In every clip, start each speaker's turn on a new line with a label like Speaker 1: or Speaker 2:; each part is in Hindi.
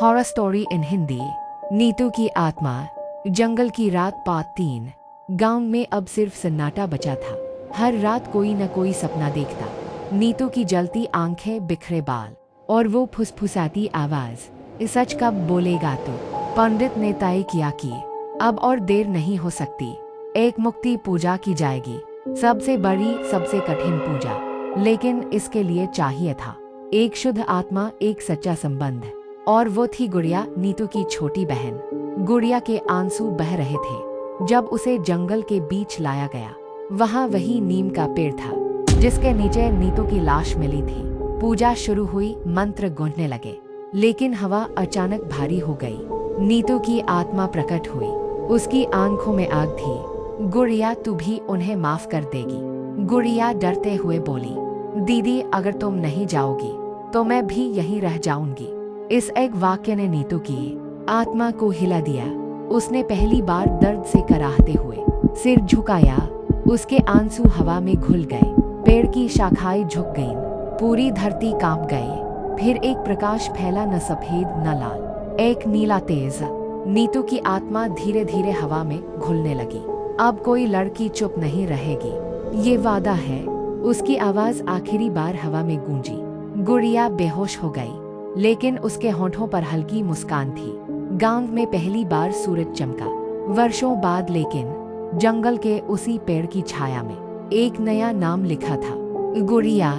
Speaker 1: Horror story in Hindi. Neetu की आत्मा। जंगल की रात पार्ट 3। गांव में अब सिर्फ सन्नाटा बचा था। हर रात कोई न कोई सपना देखता। नीतू की जलती आंखें, बिखरे बाल और वो फुसफुसाती आवाज, सच कब बोलेगा तो। पंडित ने तय किया कि अब और देर नहीं हो सकती। एक मुक्ति पूजा की जाएगी, सबसे बड़ी, सबसे कठिन पूजा। लेकिन इसके लिए चाहिए था एक शुद्ध आत्मा, एक सच्चा संबंध। और वो थी गुड़िया, नीतू की छोटी बहन। गुड़िया के आंसू बह रहे थे जब उसे जंगल के बीच लाया गया। वहाँ वही नीम का पेड़ था जिसके नीचे नीतू की लाश मिली थी। पूजा शुरू हुई, मंत्र गूंजने लगे, लेकिन हवा अचानक भारी हो गई। नीतू की आत्मा प्रकट हुई, उसकी आंखों में आग थी। गुड़िया, तू भी उन्हें माफ कर देगी? गुड़िया डरते हुए बोली, दीदी, अगर तुम नहीं जाओगी तो मैं भी यहीं रह जाऊंगी। इस एक वाक्य ने नीतू की आत्मा को हिला दिया। उसने पहली बार दर्द से कराहते हुए सिर झुकाया। उसके आंसू हवा में घुल गए, पेड़ की शाखाएं झुक गईं, पूरी धरती कांप गई। फिर एक प्रकाश फैला, न सफेद न लाल, एक नीला तेज। नीतू की आत्मा धीरे धीरे हवा में घुलने लगी। अब कोई लड़की चुप नहीं रहेगी, ये वादा है। उसकी आवाज आखिरी बार हवा में गूंजी। गुड़िया बेहोश हो गई, लेकिन उसके होठों पर हल्की मुस्कान थी। गांव में पहली बार सूरज चमका, वर्षों बाद। लेकिन जंगल के उसी पेड़ की छाया में एक नया नाम लिखा था, गुड़िया।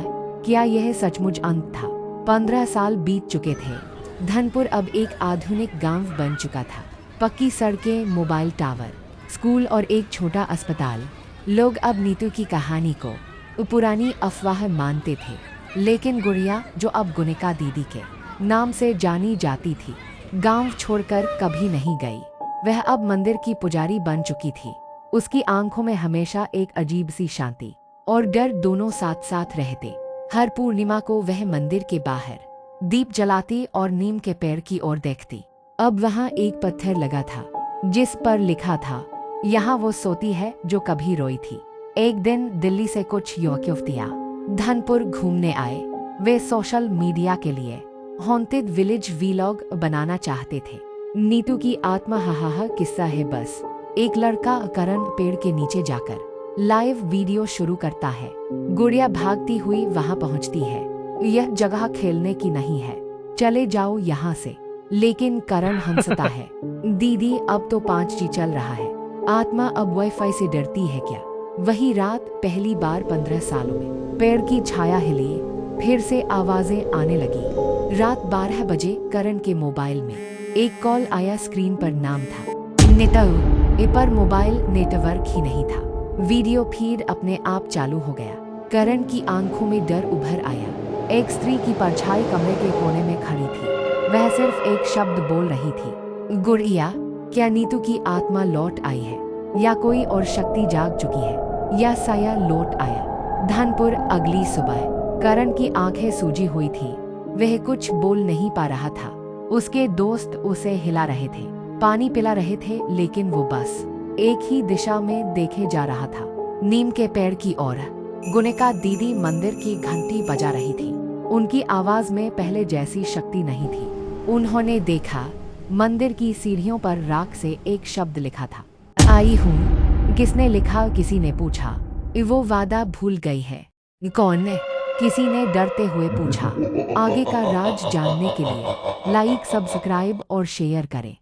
Speaker 1: क्या यह सचमुच अंत था? 15 साल बीत चुके थे। धनपुर अब एक आधुनिक गांव बन चुका था। पक्की सड़कें, मोबाइल टावर, स्कूल और एक छोटा अस्पताल। लोग अब नीतू की कहानी को पुरानी अफवाह मानते थे, लेकिन गुड़िया, जो अब गुनिका दीदी के नाम से जानी जाती थी, गांव छोड़कर कभी नहीं गई। वह अब मंदिर की पुजारी बन चुकी थी। उसकी आंखों में हमेशा एक अजीब सी शांति और डर दोनों साथ साथ रहते। हर पूर्णिमा को वह मंदिर के बाहर दीप जलाती और नीम के पेड़ की ओर देखती। अब वहाँ एक पत्थर लगा था जिस पर लिखा था, यहाँ वो सोती है जो कभी रोई थी। एक दिन दिल्ली से कुछ युवतियां धनपुर घूमने आए। वे सोशल मीडिया के लिए हॉन्टेड विलेज वीलॉग बनाना चाहते थे। नीतू की आत्मा, हा किस्सा है बस। एक लड़का करण पेड़ के नीचे जाकर लाइव वीडियो शुरू करता है। गुड़िया भागती हुई वहां पहुंचती है। यह जगह खेलने की नहीं है, चले जाओ यहाँ से। लेकिन करण हंसता है, दीदी, अब तो 5G चल रहा है। आत्मा अब वाईफाई से डरती है क्या? वही रात, पहली बार 15 सालों में पेड़ की छाया हिली, फिर से आवाजें आने लगी। रात 12 बजे करण के मोबाइल में एक कॉल आया। स्क्रीन पर नाम था नीतू, पर मोबाइल नेटवर्क ही नहीं था। वीडियो फीड अपने आप चालू हो गया। करण की आंखों में डर उभर आया। एक स्त्री की परछाई कमरे के कोने में खड़ी थी। वह सिर्फ एक शब्द बोल रही थी, गुड़िया। क्या नीतू की आत्मा लौट आई है, या कोई और शक्ति जाग चुकी है, या साया लौट आया? धनपुर, अगली सुबह। करण की आंखें सूजी हुई थी। वह कुछ बोल नहीं पा रहा था। उसके दोस्त उसे हिला रहे थे, पानी पिला रहे थे, लेकिन वो बस एक ही दिशा में देखे जा रहा था, नीम के पेड़ की ओर। गुनिका दीदी मंदिर की घंटी बजा रही थी। उनकी आवाज में पहले जैसी शक्ति नहीं थी। उन्होंने देखा, मंदिर की सीढ़ियों पर राख से एक शब्द लिखा था, आई हूँ। किसने लिखा? किसी ने पूछा। वो वादा भूल गई है? कौन ने? किसी ने डरते हुए पूछा। आगे का राज जानने के लिए लाइक, सब्सक्राइब और शेयर करें।